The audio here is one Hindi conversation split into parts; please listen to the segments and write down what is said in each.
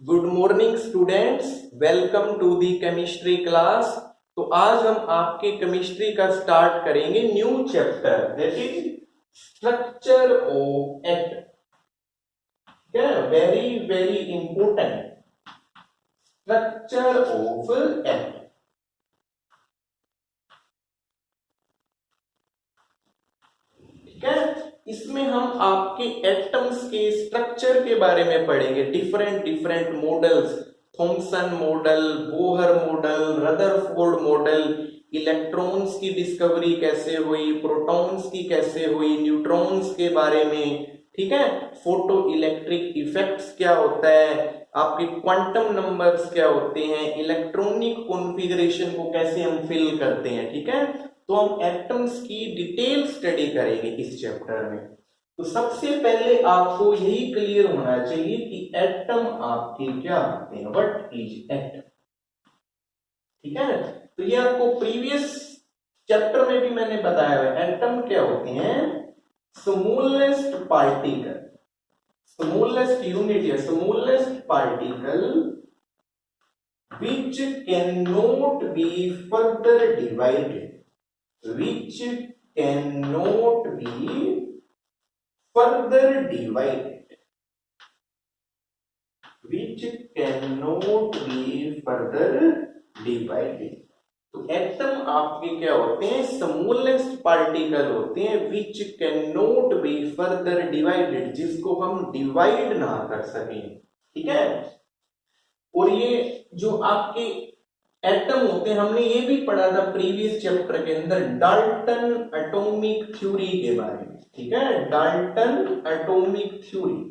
Good morning students, welcome to the chemistry class. तो आज हम आपके केमिस्ट्री का स्टार्ट करेंगे new chapter that is structure of atom. क्या very very important, structure of atom. ठीक है, इसमें हम आपके एटम्स के स्ट्रक्चर के बारे में पढ़ेंगे। Different different models, Thompson model, Bohr model, Rutherford model, electrons की डिस्कवरी कैसे हुई, प्रोटॉन्स की कैसे हुई, न्यूट्रॉन्स के बारे में। ठीक है, फोटो इलेक्ट्रिक इफेक्ट्स क्या होता है, आपके क्वांटम नंबर्स क्या होते हैं, इलेक्ट्रॉनिक कॉन्फ़िगरेशन को कैसे हम फिल करते हैं। ठीक है, तो हम एटम्स की डिटेल स्टडी करेंगे इस चैप्टर में। तो सबसे पहले आपको यही क्लियर होना चाहिए कि एटम आपके क्या होते हैं, व्हाट इज एटम। ठीक है, तो ये आपको प्रीवियस चैप्टर में भी मैंने बताया हुआ है। एटम क्या होते हैं, स्मॉलेस्ट पार्टिकल, स्मॉलेस्ट यूनिट या smallest particle which cannot be further divided, which cannot be further divided, which cannot be further divided। तो एटम आपके क्या होते हैं, स्मॉलेस्ट पार्टिकल होते हैं which can not be further divided, जिसको हम डिवाइड ना कर सकें। ठीक है, और ये जो आपके एटम होते हैं, हमने ये भी पढ़ा था प्रीवियस चैप्टर के अंदर डाल्टन एटॉमिक थ्योरी के बारे में। ठीक है, Dalton atomic theory.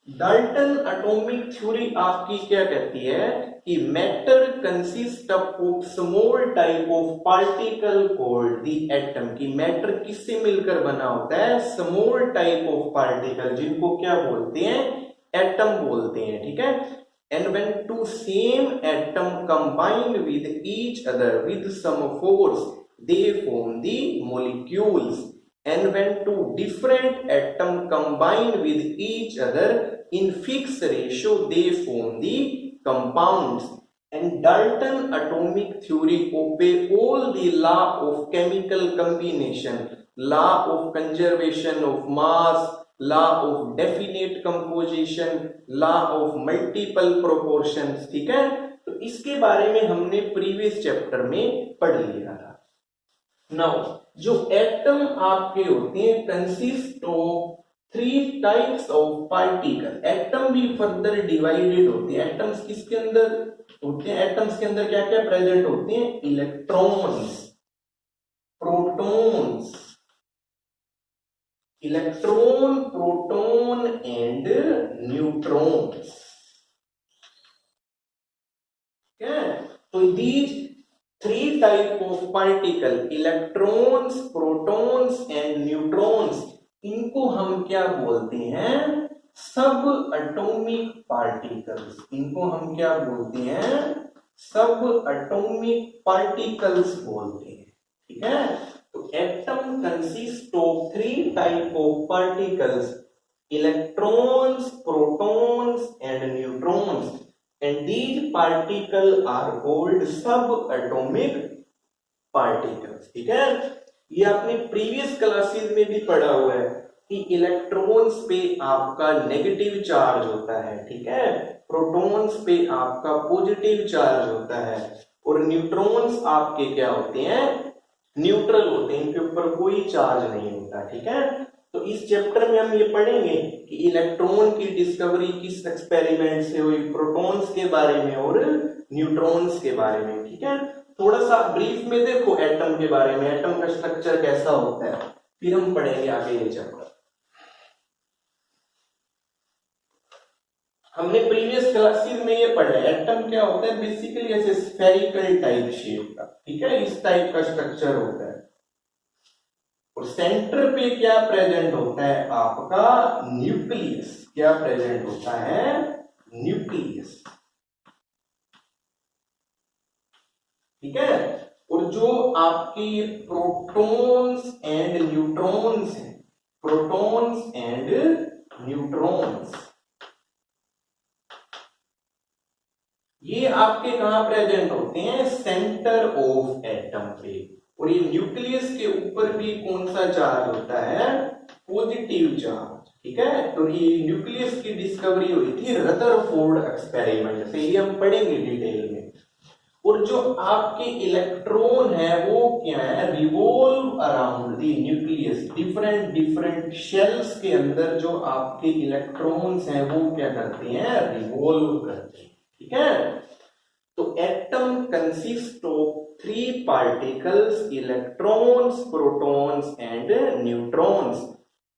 Dalton atomic theory आपकी क्या कहती है कि matter consist of small type of particle called the atom, की मैटर किससे मिलकर बना होता है, स्मॉल टाइप ऑफ पार्टिकल, जिनको क्या बोलते हैं, एटम बोलते हैं। ठीक है, and when two same atom combine with each other with some force they form the molecules, and when two different atom combine with each other in fixed ratio they form the compounds। And Dalton atomic theory obey all the law of chemical combination, law of conservation of mass, law of definite composition, law of multiple proportions। ठीक है, तो इसके बारे में हमने प्रीवियस चैप्टर में पढ़ लिया था। नाउ जो एटम आपके होते हैं consist of three types of particle. Atom भी फर्दर डिवाइडेड होते हैं। एटम्स किसके अंदर होते हैं, एटम्स के अंदर क्या क्या प्रेजेंट होते हैं, electrons, protons, electron, proton and neutrons. क्या, तो these three type of particle, electrons, protons and neutrons, इनको हम क्या बोलते हैं, सब एटॉमिक पार्टिकल्स। इनको हम क्या बोलते हैं, सब एटॉमिक पार्टिकल्स बोलते हैं। ठीक है, तो atom consist of three type of particles, electrons, protons and neutrons, and these particles are called subatomic particles। ठीक है, ये आपने प्रीवियस क्लासेस में भी पढ़ा हुआ है कि इलेक्ट्रॉन्स पे आपका नेगेटिव चार्ज होता है। ठीक है, प्रोटॉन्स पे आपका पॉजिटिव चार्ज होता है, और न्यूट्रॉन्स आपके क्या होते हैं, न्यूट्रल होते हैं, इनके ऊपर कोई चार्ज नहीं होता। ठीक है, तो इस चैप्टर में हम ये पढ़ेंगे कि इलेक्ट्रॉन की डिस्कवरी किस एक्सपेरिमेंट से हुई, प्रोटॉन्स के बारे में और न्यूट्रॉन्स के बारे में। ठीक है, थोड़ा सा ब्रीफ में देखो एटम के बारे में, एटम का स्ट्रक्चर कैसा होता है, फिर हम पढ़ेंगे आगे ये चैप्टर। हमने प्रीवियस क्लासेस में ये पढ़ा है, एटम क्या होता है, बेसिकली ऐसे स्फेरिकल टाइप शेप का। ठीक है, इस टाइप का स्ट्रक्चर होता है, और सेंटर पे क्या प्रेजेंट होता है, आपका न्यूक्लियस। क्या प्रेजेंट होता है, न्यूक्लियस। ठीक है, और जो आपकी प्रोटॉन्स एंड न्यूट्रॉन्स हैं, प्रोटॉन्स एंड न्यूट्रॉन्स। ये आपके कहां प्रेजेंट होते हैं? सेंटर ऑफ एटम पे। और ये न्यूक्लियस के ऊपर भी कौन सा चार्ज होता है? Positive charge. ठीक है, तो ये न्यूक्लियस की डिस्कवरी हुई थी रदरफोर्ड एक्सपेरिमेंट से, ये हम पढ़ेंगे डिटेल में। और जो आपके इलेक्ट्रॉन है वो क्या है? Revolve around the nucleus. Different different shells के अंदर जो आपके इलेक्ट्रॉन्स हैं वो क्या करते हैं? रिवॉल्व करते हैं। ठीक है, तो atom consist of three particles, electrons, protons and neutrons.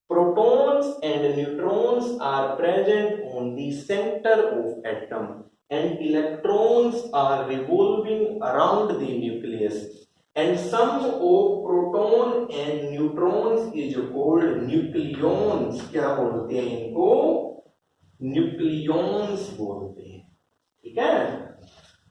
Protons and neutrons are present on the center of atom and electrons are revolving around the nucleus, and sum of proton and neutrons is called nucleons। क्या बोलते हैं इनको? न्यूक्लियॉन्स बोलते हैं। ठीक है,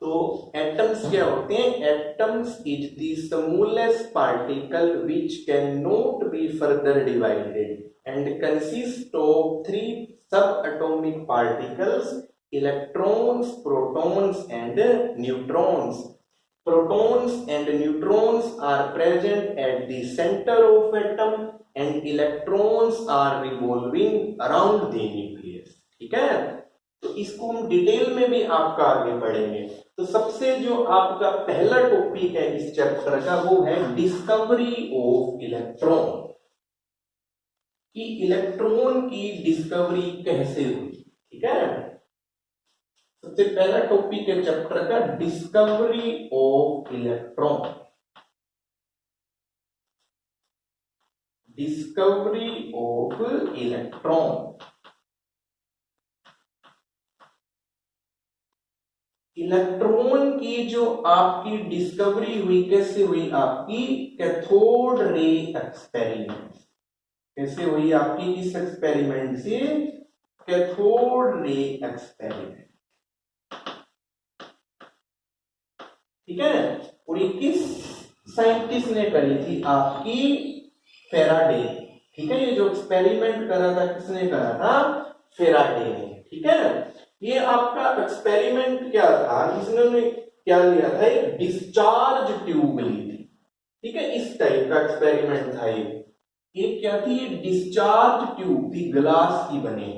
तो एटम्स क्या होते हैं? Atoms is the smallest particle which can not be further divided and consist of three subatomic particles, electrons, protons and neutrons. Protons and neutrons are present at the center of atom and electrons are revolving around the nucleus। ठीक है, तो इसको हम डिटेल में भी आपका आगे पढ़ेंगे। तो सबसे जो आपका पहला टॉपिक है इस चैप्टर का वो है डिस्कवरी ऑफ इलेक्ट्रॉन, कि इलेक्ट्रॉन की डिस्कवरी कैसे हुई। ठीक है, सबसे पहला टॉपिक है चैप्टर का discovery of electron. Discovery of electron. Electron की जो आपकी डिस्कवरी हुई कैसे हुई? आपकी कैथोड रे एक्सपेरिमेंट। कैसे हुई आपकी? किस एक्सपेरिमेंट से? Cathode ray experiment. ठीक है, और ये किस साइंटिस्ट ने करी थी? आपकी फेराडे। ठीक है, ये जो एक्सपेरिमेंट करा था किसने करा था? फेराडे ने। ठीक है, ये आपका एक्सपेरिमेंट क्या था? इसने क्या लिया था? एक डिस्चार्ज ट्यूब ली थी। ठीक है, इस टाइप का एक्सपेरिमेंट था ये क्या थी? ये डिस्चार्ज ट्यूब थी, ग्लास की बनी।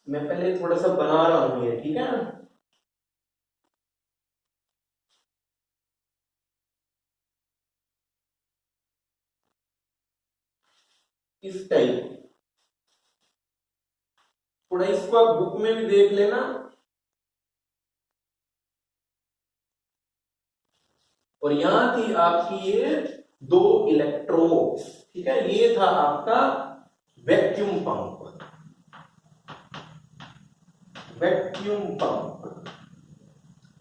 मैं पहले थोड़ा सा बना रहा हूं ये। ठीक है, इस टाइप। थोड़ा इसको आप बुक में भी देख लेना। और यहां थी आपकी ये दो इलेक्ट्रोड्स। ठीक है, ये था आपका वैक्यूम पंप। Vacuum pump.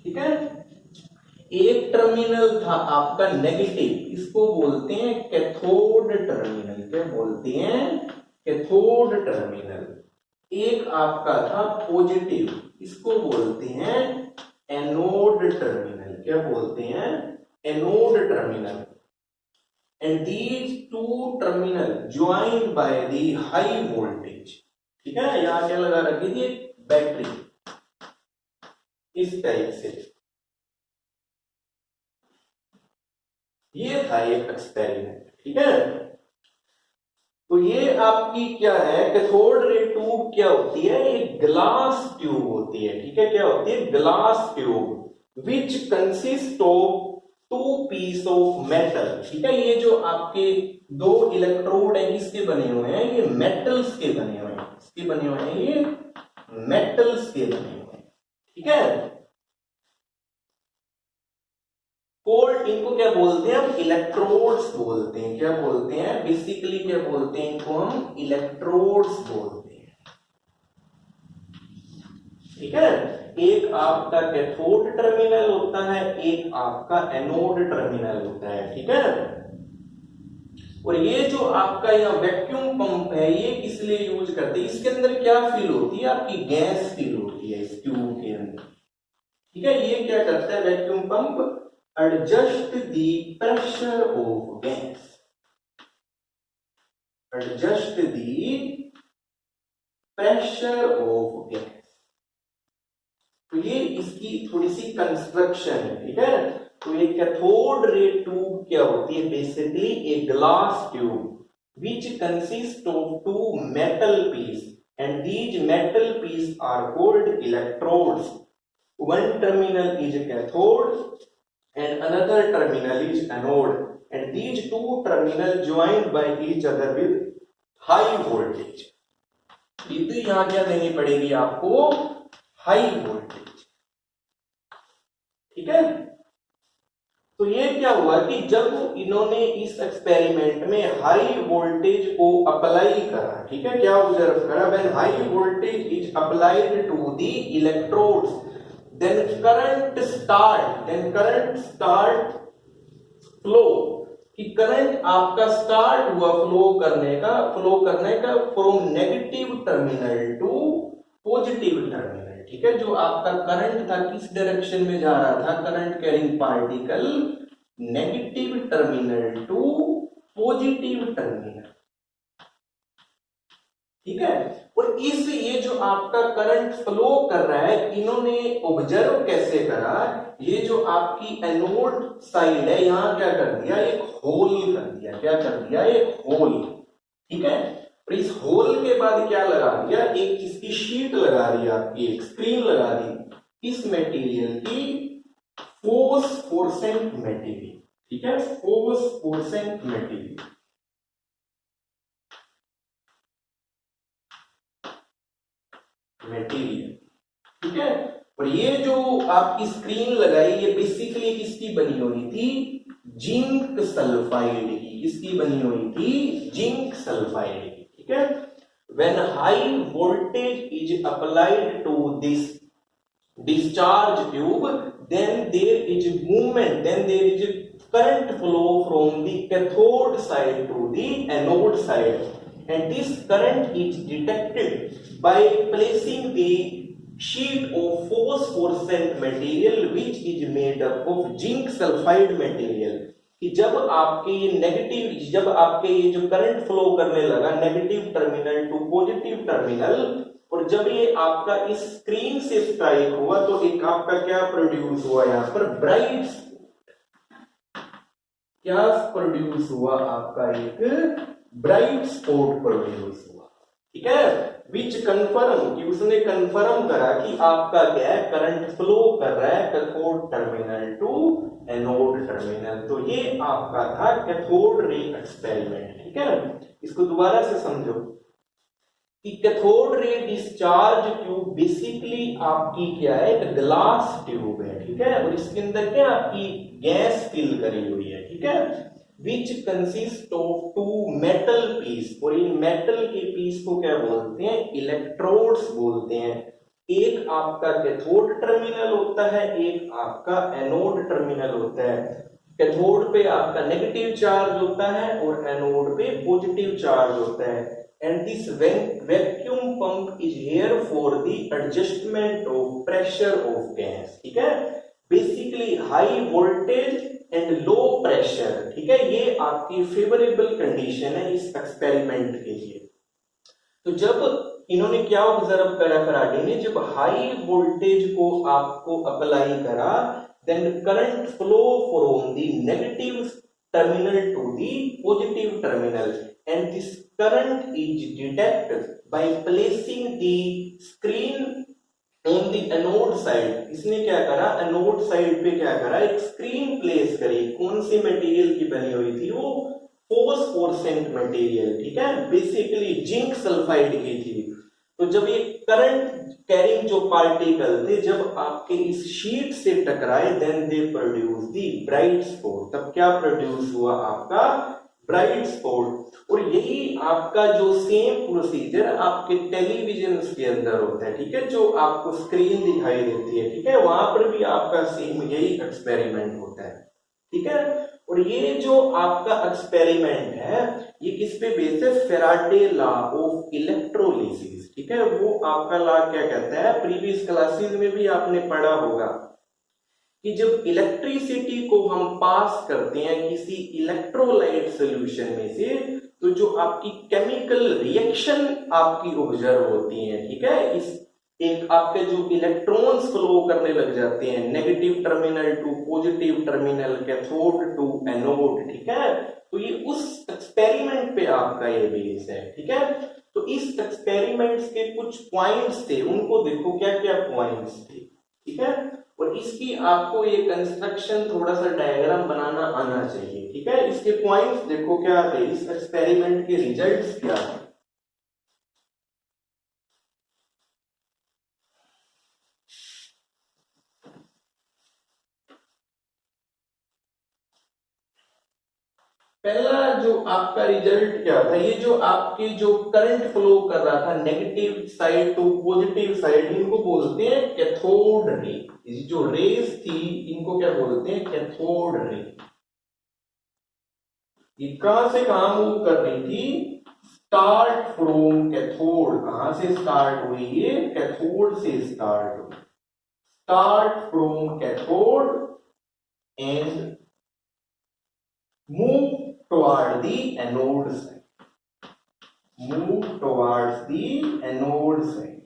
ठीक है, एक टर्मिनल था आपका नेगेटिव, इसको बोलते हैं कैथोड टर्मिनल। क्या बोलते हैं? Cathode terminal. एक आपका था पॉजिटिव, इसको बोलते हैं एनोड टर्मिनल। क्या बोलते हैं? Anode terminal. And these to terminal joined bye the high voltage. ठीक है, यहां क्या लगा रखी थी? बैटरी। इस टाइप से ये था एक एक्सपेरिमेंट। ठीक है, तो ये आपकी क्या है? कैथोड रे ट्यूब क्या होती है? एक ग्लास ट्यूब होती है। ठीक है, क्या होती है? Glass tube which consist of two piece of metal. ठीक है, ये जो आपके दो इलेक्ट्रोड है किसके बने हुए हैं? ये मेटल्स के बने हुए हैं। किसके बने हुए हैं? ये मेटल्स के बने हुए हैं। ठीक है, कोल्ड इनको क्या बोलते हैं? हम इलेक्ट्रोड्स बोलते हैं। क्या बोलते हैं? बेसिकली क्या बोलते हैं इनको? हम इलेक्ट्रोड्स बोलते हैं। ठीक है, एक आपका कैथोड टर्मिनल होता है, एक आपका एनोड टर्मिनल होता है। ठीक है, और ये जो आपका यहाँ वैक्यूम पंप है ये किस लिए यूज करते हैं? इसके अंदर क्या फील होती है? आपकी गैस फील होती है इस ट्यूब के अंदर। ठीक है, ये क्या करता है vacuum pump? Adjust the pressure of gas. adjust the pressure of gas। तो ये इसकी थोड़ी सी कंस्ट्रक्शन है, ठीक है। तो ये कैथोड रे ट्यूब क्या होती है, basically a glass tube which consists of two metal pieces and these metal pieces are called electrodes। One terminal is cathode and another terminal is anode and these two terminals joined by each other with high voltage। ये तो यहां क्या देनी पड़ेगी आपको, हाई वोल्टेज, ठीक है। तो ये क्या हुआ कि जब इन्होंने इस एक्सपेरिमेंट में हाई वोल्टेज को अप्लाई करा, ठीक है, क्या ऑब्जर्व करा, when high voltage is applied to the electrodes then current start flow, कि करंट आपका स्टार्ट हुआ फ्लो करने का from negative terminal to positive terminal, ठीक है। जो आपका करंट था किस डायरेक्शन में जा रहा था, current carrying particle negative terminal to positive terminal, ठीक है। और इस ये जो आपका करंट फ्लो कर रहा है, इन्होंने ऑब्जर्व कैसे करा, ये जो आपकी एनोड साइड है यहां क्या कर दिया, एक होल कर दिया, क्या कर दिया, एक होल, ठीक है। और इस होल के बाद क्या लगा दिया, एक इसकी शीट लगा दी, आपकी एक स्क्रीन लगा दी इस मटेरियल की, फोस्फोरेसेंट मटेरियल, ठीक है, फोस्फोरेसेंट मटेरियल, ठीक है। और ये जो आपकी स्क्रीन लगाई, ये बेसिकली किसकी बनी हुई थी, जिंक सल्फाइड की, किसकी बनी हुई थी, जिंक सल्फाइड की, ठीक है। When high voltage is applied to this discharge tube, then there is movement, then there is current flow from the cathode side to the anode side, and this current is detected by placing the sheet of phosphorescent material which is made up of zinc sulfide material। कि जब आपके ये नेगेटिव, जब आपके ये जो करंट फ्लो करने लगा negative terminal to positive terminal, और जब ये आपका इस स्क्रीन से स्ट्राइक हुआ तो एक आपका क्या प्रोड्यूस हुआ, यहां पर ब्राइट, क्या प्रोड्यूस हुआ, आपका एक ब्राइट स्पॉट प्रोड्यूस हुआ, ठीक है। विच कंफर्म, कि उसने कंफर्म करा कि आपका क्या है, करंट फ्लो कर रहा है cathode terminal to anode terminal. तो ये आपका था कैथोड रे एक्सपेरिमेंट, ठीक है। इसको दोबारा से समझो कि cathode ray discharge tube basically आपकी क्या है, एक ग्लास ट्यूब है, ठीक है। और इसके अंदर क्या आपकी गैस फिल करी हुई है, ठीक है, which consist of two metal piece. और इन मेटल के पीस को क्या बोलते हैं, इलेक्ट्रोड्स बोलते हैं। एक आपका कैथोड टर्मिनल होता है, एक आपका एनोड टर्मिनल होता है। कैथोड पे आपका नेगेटिव चार्ज होता है और एनोड पे पॉजिटिव चार्ज होता है। And this vacuum pump is here for the adjustment of pressure of gas, ठीक है। Basically high voltage and low pressure, ठीक है, ये आपकी फेवरेबल कंडीशन है इस एक्सपेरिमेंट के लिए। तो जब इन्होंने क्या ऑब्जर्व करा फैराडे ने, जब हाई वोल्टेज को आपको अप्लाई करा, then current flow from the negative terminal to the positive terminal and this current is detected by placing the screen on the anode side. इसने क्या करा, एनोड साइड पे क्या करा, एक स्क्रीन प्लेस करी। कौन सी मटेरियल की बनी हुई थी, वो फोस्फोरेसेंट मटेरियल, ठीक है, बेसिकली जिंक सल्फाइड की थी। तो जब ये करंट कैरिंग जो पार्टिकल थे जब आपके इस शीट से टकराए, then they produce the bright spot. तब क्या प्रोड्यूस हुआ, आपका ब्राइट स्पॉट। और यही आपका जो सेम प्रोसीजर आपके टेलीविजन के अंदर होता है, ठीक है, जो आपको स्क्रीन दिखाई देती है, ठीक है, वहां पर भी आपका सेम यही एक्सपेरिमेंट होता है, ठीक है। और ये जो आपका एक्सपेरिमेंट है ये किस पे बेस्ड है, फैराडे लॉ ऑफ इलेक्ट्रोलिसिस, ठीक है। वो आपका लॉ क्या कहता है, प्रीवियस क्लासेस में भी आपने पढ़ा होगा कि जब इलेक्ट्रिसिटी को हम पास करते हैं किसी इलेक्ट्रोलाइट सॉल्यूशन में से, तो जो आपकी केमिकल रिएक्शन आपकी ऑब्जर्व होती है, ठीक है, इस एक आपके जो इलेक्ट्रॉन्स फ्लो करने लग जाते हैं negative terminal to positive terminal, cathode to anode, ठीक है, तो ये उस एक्सपेरिमेंट पे आपका ये बेस है, ठीक है। तो इस एक्सपेरिमेंट्स के कुछ पॉइंट्स थे, उनको देखो क्या क्या पॉइंट्स थे, ठीक है, और इसकी आपको ये कंस्ट्रक्शन थोड़ा सा डायग्राम बनाना आना चाहिए, ठीक है। इसके पॉइंट्स देखो क्या थे, इस एक्सपेरिमेंट के रिजल्ट्स क्या थे। पहला जो आपका रिजल्ट क्या था, ये जो आपके जो करंट फ्लो कर रहा था negative side to positive side, इनको बोलते हैं कैथोड रे। जो रेस थी इनको क्या बोलते हैं, कैथोड रे। ये कहां से कहां मूव कर रही थी, स्टार्ट फ्रॉम कैथोड, कहां से स्टार्ट हुई है, कैथोड से स्टार्ट हुई, start from cathode and move toward the anode side, move towards the anode side।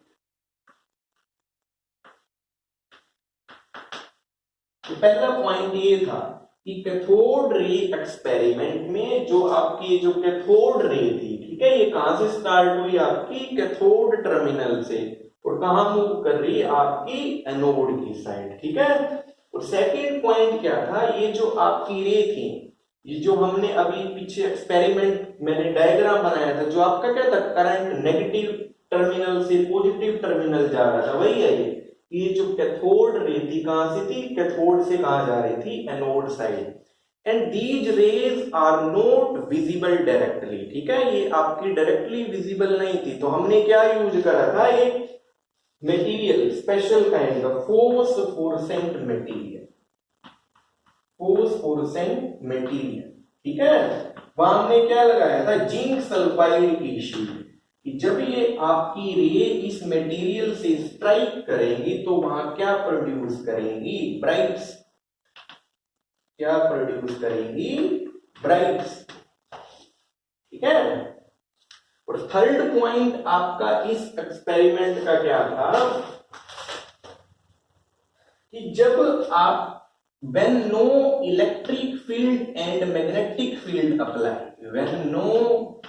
तो पहला पॉइंट ये था कि कैथोड रे एक्सपेरिमेंट में जो आपकी जो कैथोड रे थी, ठीक है, ये कहां से स्टार्ट हुई, आपकी कैथोड टर्मिनल से, और कहां मूव कर रही है, आपकी एनोड की साइड, ठीक है। और सेकेंड पॉइंट क्या था, ये जो आपकी रे थी, ये जो हमने अभी पीछे एक्सपेरिमेंट मैंने डायग्राम बनाया था, जो आपका क्या था, करंट नेगेटिव टर्मिनल से पॉजिटिव टर्मिनल जा रहा था, वही है ये जो कैथोड रे थी कहां से थी, कैथोड से कहां जा रही थी, anode side. And these rays are not visible directly, ठीक है, ये आपकी डायरेक्टली विजिबल नहीं थी, तो हमने क्या यूज करा था, एक material special kind of phosphorescent material, phosphorescent material, ठीक है। वहां हमने क्या लगाया था, जिंक सल्फाइड की शीट, कि जब ये आपकी रे इस मटेरियल से स्ट्राइक करेंगी तो वहां क्या प्रोड्यूस करेंगी, ब्राइट्स, क्या प्रोड्यूस करेंगी, ब्राइट्स, ठीक है। और थर्ड पॉइंट आपका इस एक्सपेरिमेंट का क्या था, कि जब आप when no electric field and magnetic field apply, when no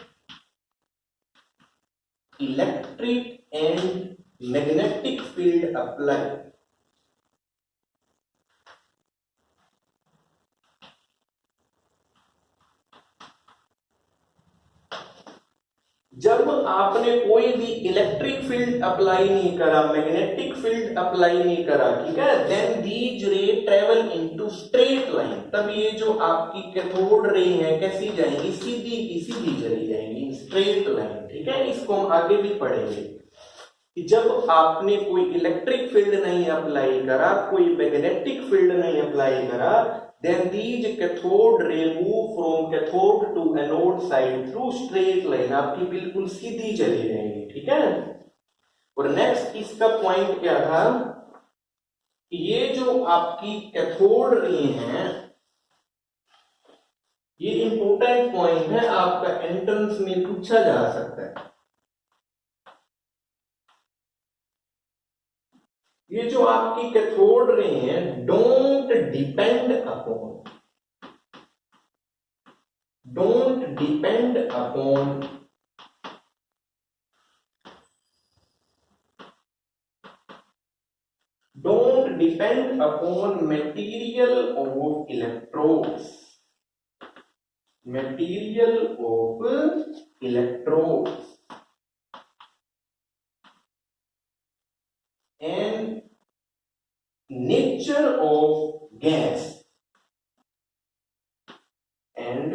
electric and magnetic field apply, जब आपने कोई भी इलेक्ट्रिक फील्ड अप्लाई नहीं करा, मैग्नेटिक फील्ड अप्लाई नहीं करा, ठीक है, देन दीज रे ट्रेवल इनटू स्ट्रेट लाइन, तब ये जो आपकी कैथोड रे है कैसी जाएंगी, सीधी की सीधी चली जाएंगी, स्ट्रेट लाइन, ठीक है। इसको हम आगे भी पढ़ेंगे कि जब आपने कोई इलेक्ट्रिक फील्ड नहीं अप्लाई करा, कोई मैग्नेटिक फील्ड नहीं अप्लाई करा, then these cathode ray move from cathode to anode side through straight line, आपकी बिल्कुल सीधी चली जाएंगी, ठीक है। और नेक्स्ट इसका पॉइंट क्या था, कि ये जो आपकी कैथोड रे हैं, ये इंपॉर्टेंट पॉइंट है, आपका एंट्रेंस में पूछा जा सकता है। ये जो आपकी कैथोड रे हैं, don't depend upon, don't depend upon don't depend upon material of electrodes, material of electrodes and nature of gas, and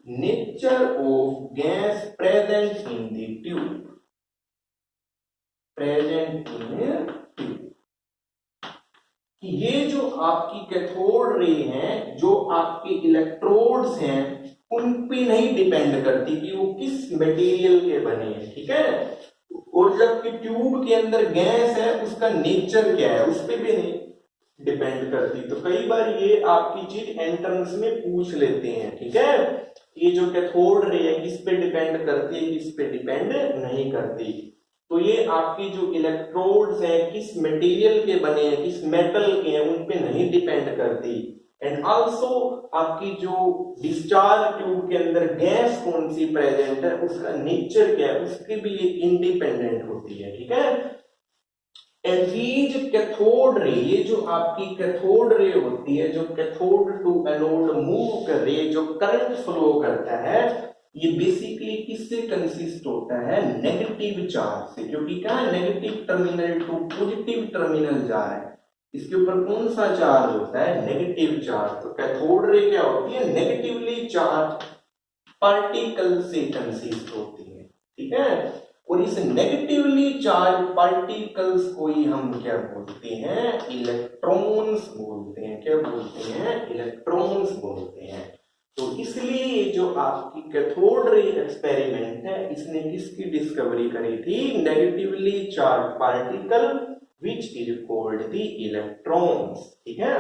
nature of gas present in the tube, present in tube, कि ये जो आपकी कैथोड रे हैं, जो आपके इलेक्ट्रोड्स हैं, उन पे नहीं डिपेंड करती कि वो किस मटेरियल के बने हैं, ठीक है। और जबकि ट्यूब के अंदर गैस है, उसका नेचर क्या है, उस पे भी नहीं डिपेंड करती। तो कई बार ये आपकी चीज एंट्रेंस में पूछ लेते हैं, ठीक है, ये जो कैथोड रे है किस पे डिपेंड करती है, किस पे डिपेंड नहीं करती। तो ये आपकी जो इलेक्ट्रोड्स हैं किस मटेरियल के बने हैं, किस मेटल के हैं, उन पे नहीं डिपेंड करती। एंड आल्सो आपकी जो डिस्चार्ज ट्यूब के अंदर गैस कौन सी प्रेजेंट है, उसका नेचर क्या है, उसकी भी ये इंडिपेंडेंट होती है, ठीक है। एंड these कैथोड रे, ये जो आपकी कैथोड रे होती है, जो कैथोड टू एनोड मूव कर रही है, जो करंट फ्लो करता है, ये बेसिकली किससे कंसिस्ट होता है, नेगेटिव चार्ज से। क्योंकि क्या है, negative terminal to positive terminal जा रहा है, इसके ऊपर कौन सा चार्ज होता है, नेगेटिव चार्ज। तो कैथोड रे क्या होती है, नेगेटिवली चार्ज पार्टिकल से कंसिस्ट होती है, ठीक है। और इस नेगेटिवली चार्ज पार्टिकल्स को ही हम क्या बोलते हैं, इलेक्ट्रॉन्स बोलते हैं। क्या बोलते हैं, इलेक्ट्रॉन्स बोलते हैं। तो इसलिए ये जो आपकी कैथोड रे एक्सपेरिमेंट है, इसने किसकी डिस्कवरी करी थी, negatively charge particle which is called the electrons, ठीक है।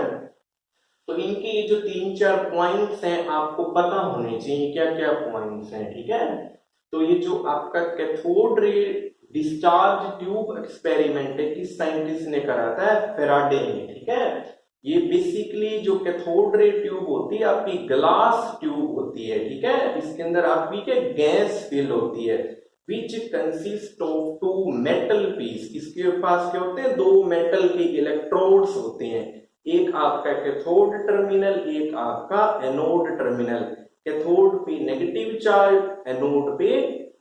तो इनके ये जो 3-4 पॉइंट्स हैं आपको पता होने चाहिए, क्या क्या पॉइंट्स हैं, ठीक है। तो ये जो आपका cathode ray discharge tube experiment है, किस साइंटिस्ट ने करा था, फेराडे ने, ठीक है। ये बेसिकली जो कैथोड रे ट्यूब होती है आपकी ग्लास ट्यूब होती है, ठीक है। इसके अंदर आपकी क्या गैस फिल होती है, which consist of 2 metal piece. इसके पास क्या होते हैं, 2 मेटल के इलेक्ट्रोड्स होते हैं, एक आपका कैथोड टर्मिनल, एक आपका एनोड टर्मिनल। कैथोड पे नेगेटिव चार्ज, एनोड पे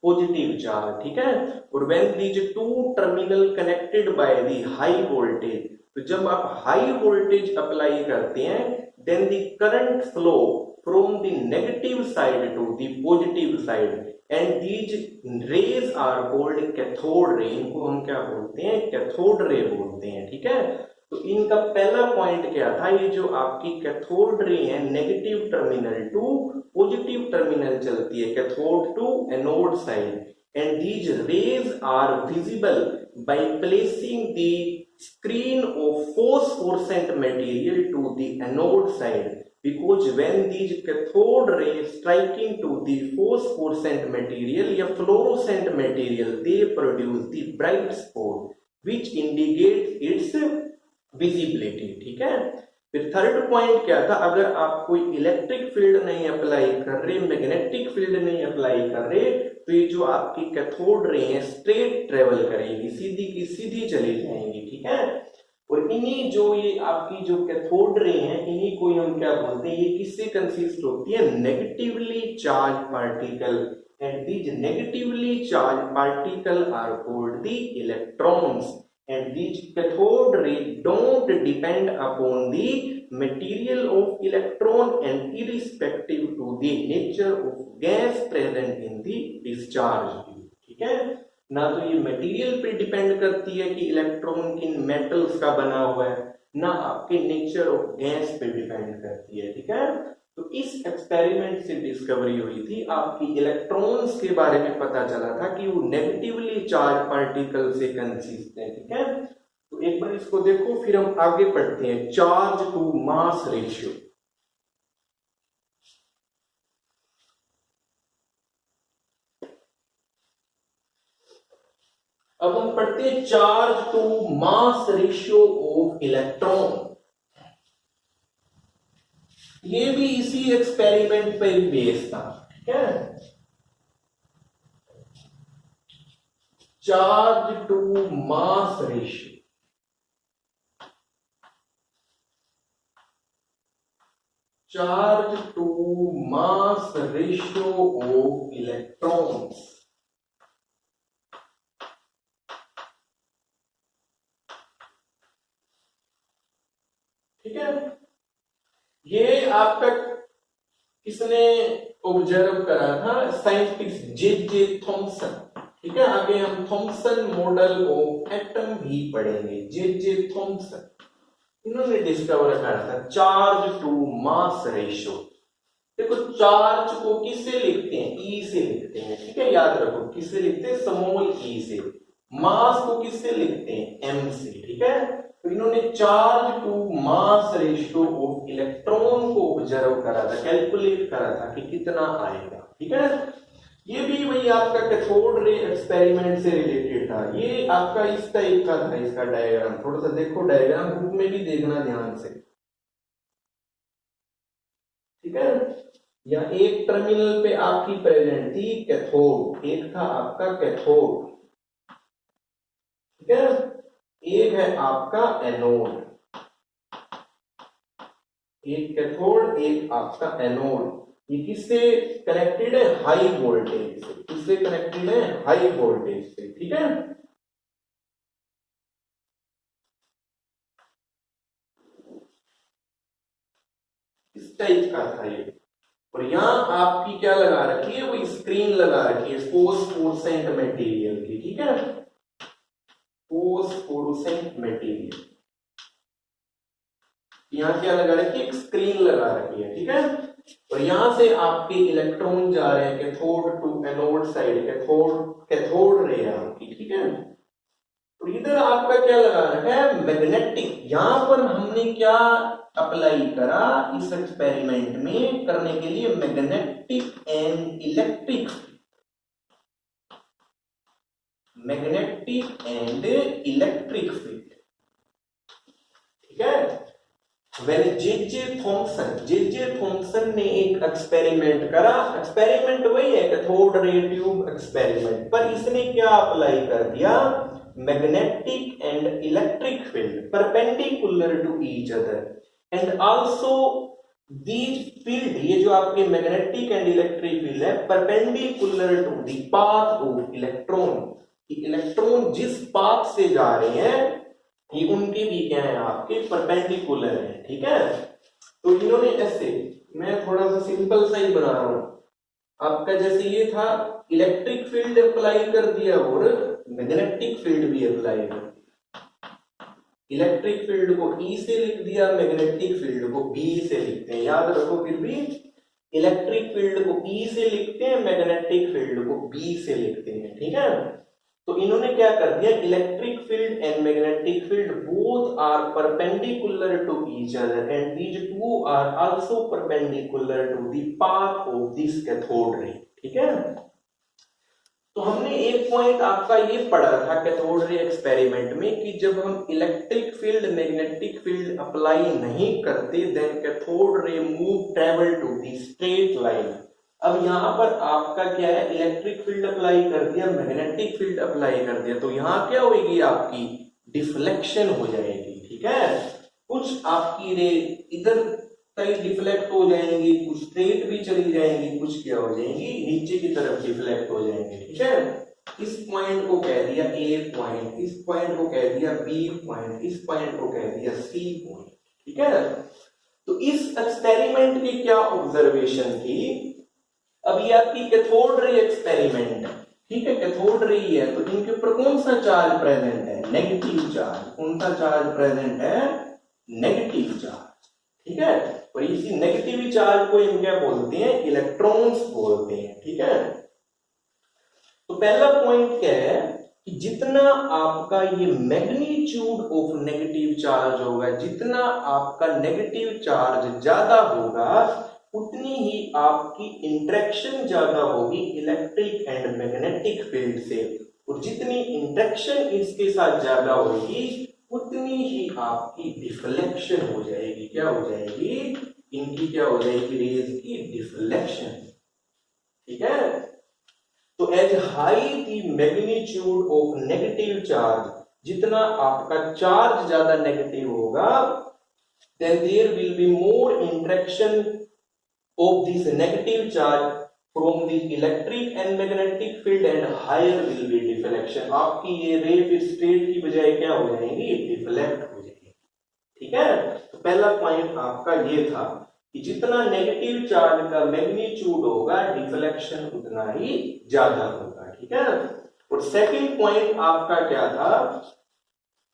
पॉजिटिव चार्ज, ठीक है। और when these 2 terminal connected by the high voltage, तो जब आप हाई वोल्टेज अप्लाई करते हैं, then the current flow from the negative side to the positive side, and these rays are called cathode ray. इनको हम क्या बोलते हैं, कैथोड रे बोलते हैं, ठीक है। तो इनका पहला पॉइंट क्या था, ये जो आपकी कैथोड रे है negative terminal to positive terminal चलती है, cathode to anode side, and these rays are visible by placing the screen of phosphorescent material to the anode side, because when these cathode rays striking to the phosphorescent material या fluorescent material, they produce the bright spot which indicates its visibility, ठीक है। फिर थर्ड पॉइंट क्या था, अगर आप कोई इलेक्ट्रिक फील्ड नहीं अप्लाई कर रहे, मैग्नेटिक फील्ड नहीं अप्लाई कर रहे, तो ये जो आपकी कैथोड रे हैं स्ट्रेट ट्रेवल करेंगी, सीधी की सीधी चली जाएंगी, ठीक है। और इन्हीं जो ये आपकी जो कैथोड रे हैं, इन्हीं को हम क्या बोलते हैं, ये किससे कंसिस्ट होती है, negatively charge particle, and these negatively charge particle are called the electrons, and these cathode rays don't depend upon the material of electron and irrespective to the nature of gas present in the discharge tube, ठीक है। ना तो ये मटेरियल पे डिपेंड करती है कि इलेक्ट्रॉन किन मेटल्स का बना हुआ है, ना आपके नेचर ऑफ गैस पे डिपेंड करती है, ठीक है। तो इस एक्सपेरिमेंट से डिस्कवरी हुई थी, आपकी इलेक्ट्रॉन्स के बारे में पता चला था कि वो नेगेटिवली चार्ज पार्टिकल से कंसिस्ट है, ठीक है। तो एक बार इसको देखो, फिर हम आगे पढ़ते हैं, चार्ज टू मास रेशियो। अब हम पढ़ते हैं charge to mass ratio of electron. ये भी इसी एक्सपेरिमेंट पे बेस्ड था, ठीक है। Charge to mass ratio, charge to mass ratio of electrons, ठीक है। ये आपका किसने ऑब्जर्व करा था, साइंटिस्ट जे थॉमसन, ठीक है। आगे हम थॉमसन मॉडल ऑफ एटम भी पढ़ेंगे। जे थॉमसन, इन्होंने डिस्कवर करा था चार्ज टू मास रेशियो। देखो चार्ज को किससे लिखते हैं, ई से लिखते हैं, ठीक है, याद रखो किससे लिखते हैं, स्मॉल ई से। मास को किससे लिखते हैं, एम से, ठीक है। तो इन्होंने charge to mass ratio of electron को ऑब्जर्व करा था, कैलकुलेट करा था कि कितना आएगा। ठीक है, ये भी वही आपका कैथोड रे एक्सपेरिमेंट से रिलेटेड था। ये आपका इस टाइप का था, इसका डायग्राम थोड़ा सा देखो, डायग्राम बुक में भी देखना ध्यान से। ठीक है, या एक टर्मिनल पे आपकी प्रेजेंट थी कैथोड, एक था आपका कैथोड। ठीक है, एक है आपका एनोड, एक कैथोड एक आपका एनोड। ये किससे कनेक्टेड है? हाई वोल्टेज से। किससे कनेक्टेड है? हाई वोल्टेज से। ठीक है, इस टाइप का था ये। और यहां आपकी क्या लगा रखी है? वो स्क्रीन लगा रखी है फोस्फोरेसेंट मटेरियल की। ठीक है, फोस्फोरेसेंट मटेरियल, यहाँ क्या लगा रखी है? एक स्क्रीन लगा रखी है। ठीक है, और यहां से आपके इलेक्ट्रॉन जा रहे हैं cathode to anode side, cathode ray आपकी। ठीक है, तो इधर आपका क्या लगा रखा है? मैग्नेटिक। यहां पर हमने क्या अप्लाई करा इस एक्सपेरिमेंट में करने के लिए? Magnetic and electric, magnetic and electric field. ठीक है, वेन जे थॉम्सन ने एक एक्सपेरिमेंट करा। एक्सपेरिमेंट वही है कैथोड रे ट्यूब एक्सपेरिमेंट, पर इसने क्या अप्लाई कर दिया? Magnetic and electric field perpendicular to each other and also these field, ये जो आपके मैग्नेटिक एंड इलेक्ट्रिक फील्ड है perpendicular to the path of electron. Electron जिस पाथ से जा रहे हैं ये उनके भी क्या है? आपके परपेंडिकुलर है। ठीक है, तो इन्होंने ऐसे, मैं थोड़ा सा सिंपल सा ही बना रहा हूं आपका, जैसे ये था इलेक्ट्रिक फील्ड अप्लाई कर दिया और मैग्नेटिक फील्ड भी अप्लाई कर दिया। इलेक्ट्रिक फील्ड को ई से लिख दिया, मैग्नेटिक फील्ड को बी से लिखते हैं। याद रखो, फिर भी इलेक्ट्रिक फील्ड को ई से लिखते हैं, मैग्नेटिक फील्ड को बी से लिखते हैं। ठीक है, तो इन्होंने क्या कर दिया? Electric field and magnetic field both are perpendicular to each other and these two are also perpendicular to the path of this cathode ray. ठीक है, तो हमने एक पॉइंट आपका ये पढ़ा था कैथोड रे एक्सपेरिमेंट में कि जब हम electric field magnetic field apply नहीं करते then cathode ray move travel to the straight line. अब यहाँ पर आपका क्या है? इलेक्ट्रिक फील्ड अप्लाई कर दिया, मैग्नेटिक फील्ड अप्लाई कर दिया, तो यहाँ क्या होगी? आपकी डिफ्लेक्शन हो जाएगी। ठीक है, कुछ आपकी रे इधर कई डिफ्लेक्ट हो जाएंगी, कुछ स्ट्रेट भी चली जाएंगी, कुछ क्या हो जाएंगी? नीचे की तरफ डिफ्लेक्ट हो जाएंगे। ठीक है, इस पॉइंट को कह दिया ए पॉइंट, इस पॉइंट को कह दिया बी पॉइंट, इस पॉइंट को कह दिया सी पॉइंट। ठीक है, तो इस एक्सपेरिमेंट की क्या ऑब्जर्वेशन थी? अब ये आपकी कैथोड रे एक्सपेरिमेंट है। ठीक है, कैथोड रे है तो इनके ऊपर कौन सा चार्ज प्रेजेंट है? Negative charge. कौन सा चार्ज प्रेजेंट है? Negative charge. ठीक है, और इसी नेगेटिव चार्ज को हम क्या बोलते हैं? इलेक्ट्रॉन्स बोलते हैं। ठीक है, तो पहला पॉइंट क्या है कि जितना आपका ये मैग्नीट्यूड ऑफ नेगेटिव चार्ज होगा, जितना आपका नेगेटिव चार्ज ज्यादा होगा उतनी ही आपकी इंटरेक्शन ज्यादा होगी इलेक्ट्रिक एंड मैग्नेटिक फील्ड से, और जितनी इंटरेक्शन इसके साथ ज्यादा होगी उतनी ही आपकी डिफ्लेक्शन हो जाएगी। क्या हो जाएगी? इनकी क्या हो जाएगी? रेज की डिफ्लेक्शन। ठीक है, तो as high the magnitude of negative charge, जितना आपका चार्ज ज्यादा नेगेटिव होगा then there will be more interaction of this negative charge from the electric and magnetic field and higher will be deflection। आपकी ये रे फिर स्ट्रेट की बजाय क्या हो जाएंगी? डिफ्लेक्ट हो जाएगी। ठीक है, तो पहला पॉइंट आपका ये था कि जितना नेगेटिव चार्ज का मैग्नीट्यूड होगा डिफ्लेक्शन उतना ही ज्यादा होगा। ठीक है, और सेकंड पॉइंट आपका क्या था?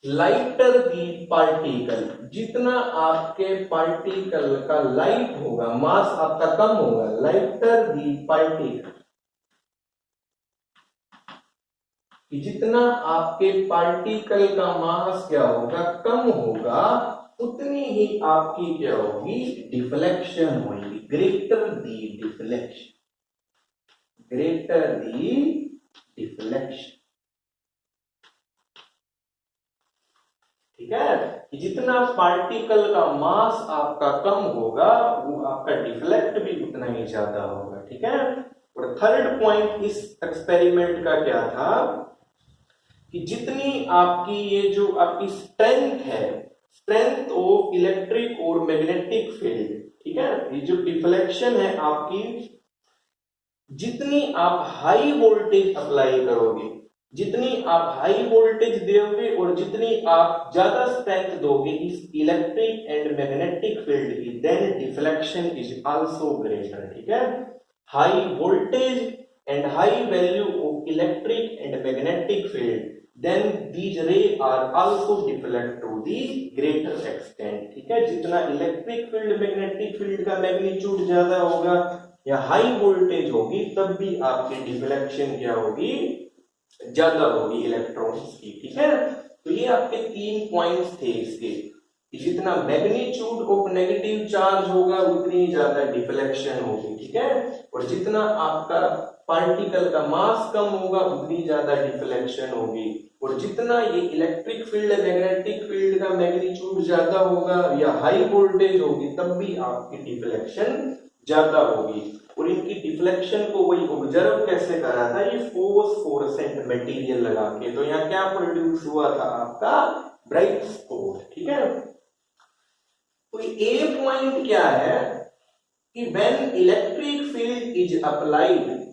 लाइटर दी पार्टिकल, जितना आपके पार्टिकल का लाइट होगा, मास आपका कम होगा, लाइटर दी पार्टिकल, कि जितना आपके पार्टिकल का मास क्या होगा, कम होगा, उतनी ही आपकी क्या होगी, डिफ्लेक्शन होगी। ग्रेटर दी डिफ्लेक्शन, ग्रेटर दी डिफ्लेक्शन। ठीक है, कि जितना पार्टिकल का मास आपका कम होगा, वो आपका डिफ्लेक्ट भी उतना ही ज्यादा होगा। ठीक है, और थर्ड पॉइंट इस एक्सपेरिमेंट का क्या था कि जितनी आपकी ये जो आपकी स्ट्रेंथ है, स्ट्रेंथ ऑफ इलेक्ट्रिक और मैग्नेटिक फील्ड, ठीक है, ये जो डिफ्लेक्शन है आपकी, जितनी आप हाई वोल्टेज अप्लाई करोगे, जितनी आप हाई वोल्टेज दोगे और जितनी आप ज्यादा स्ट्रेंथ दोगे इस इलेक्ट्रिक एंड मैग्नेटिक फील्ड की, then deflection is also greater. ठीक है, high voltage and high value of electric and magnetic field, then these rays are also deflect to the greater extent। ठीक है, जितना इलेक्ट्रिक फील्ड मैग्नेटिक फील्ड का मैग्नीट्यूड ज्यादा होगा या हाई वोल्टेज होगी, तब भी आपकी डिफ्लेक्शन क्या होगी, ज्यादा होगी इलेक्ट्रॉन्स की। ठीक है, तो ये आपके 3 पॉइंट्स थे इसके, जितना मैग्नीट्यूड ऑफ नेगेटिव चार्ज होगा उतनी ज्यादा डिफ्लेक्शन होगी। ठीक है, और जितना आपका पार्टिकल का मास कम होगा उतनी ज्यादा डिफ्लेक्शन होगी, और जितना ये इलेक्ट्रिक फील्ड मैग्नेटिक फील्ड का मैग्नीट्यूड ज्यादा होगा या हाई वोल्टेज होगी, तब भी आपकी डिफ्लेक्शन ज्यादा होगी। और इनकी डिफ्लेक्शन को वही ऑब्जर्व कैसे करा था, ये फोस्फोरेसेंट मटेरियल लगा के। तो यहाँ क्या प्रोड्यूस हुआ था, आपका ब्राइट स्पॉट। ठीक है, तो ए पॉइंट क्या है कि when electric field is applied